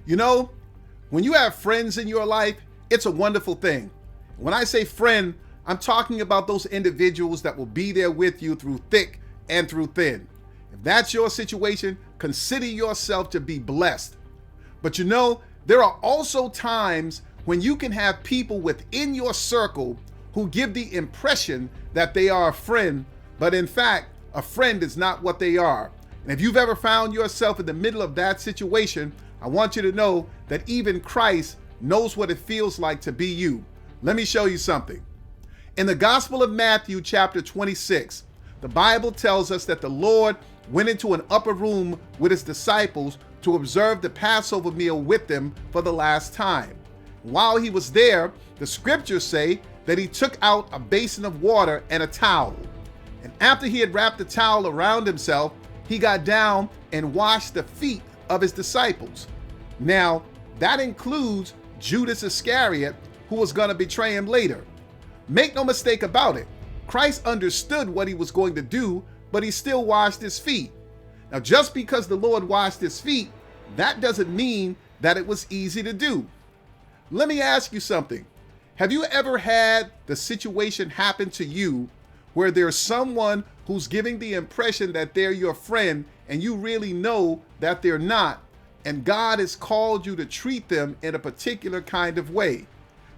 You know, when you have friends in your life, it's a wonderful thing. When I say friend, I'm talking about those individuals that will be there with you through thick and through thin. If that's your situation, consider yourself to be blessed. But you know, there are also times when you can have people within your circle who give the impression that they are a friend, but in fact, a friend is not what they are. And if you've ever found yourself in the middle of that situation, I want you to know that even Christ knows what it feels like to be you. Let me show you something. In the Gospel of Matthew, chapter 26, the Bible tells us that the Lord went into an upper room with his disciples to observe the Passover meal with them for the last time. While he was there, the scriptures say that he took out a basin of water and a towel. And after he had wrapped the towel around himself, he got down and washed the feet of his disciples. Now, that includes Judas Iscariot, who was going to betray him later. Make no mistake about it, Christ understood what he was going to do, but he still washed his feet. Now, just because the Lord washed his feet, that doesn't mean that it was easy to do. Let me ask you something. Have you ever had the situation happen to you where there's someone who's giving the impression that they're your friend and you really know that they're not, and God has called you to treat them in a particular kind of way?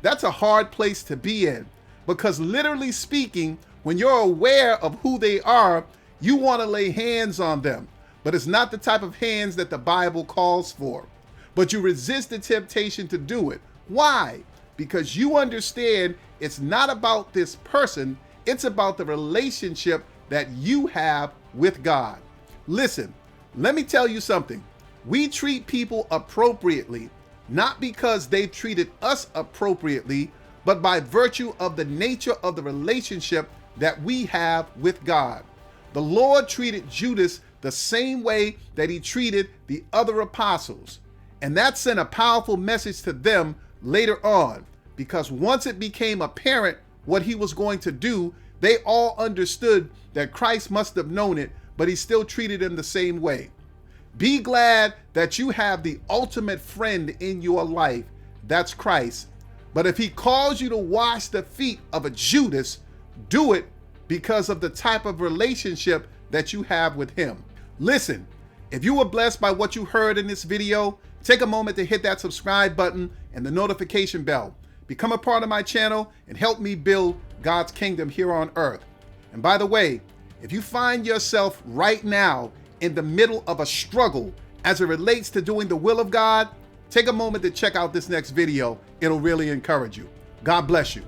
That's a hard place to be in, because literally speaking, when you're aware of who they are, you want to lay hands on them, but it's not the type of hands that the Bible calls for. But you resist the temptation to do it. Why? Because you understand it's not about this person, it's about the relationship that you have with God. Listen, let me tell you something. We treat people appropriately, not because they've treated us appropriately, but by virtue of the nature of the relationship that we have with God. The Lord treated Judas the same way that he treated the other apostles. And that sent a powerful message to them later on, because once it became apparent what he was going to do, they all understood that Christ must have known it, but he still treated them the same way. Be glad that you have the ultimate friend in your life. That's Christ. But if he calls you to wash the feet of a Judas, do it because of the type of relationship that you have with him. Listen, if you were blessed by what you heard in this video, take a moment to hit that subscribe button and the notification bell. Become a part of my channel and help me build God's kingdom here on earth. And by the way, if you find yourself right now in the middle of a struggle as it relates to doing the will of God, take a moment to check out this next video. It'll really encourage you. God bless you.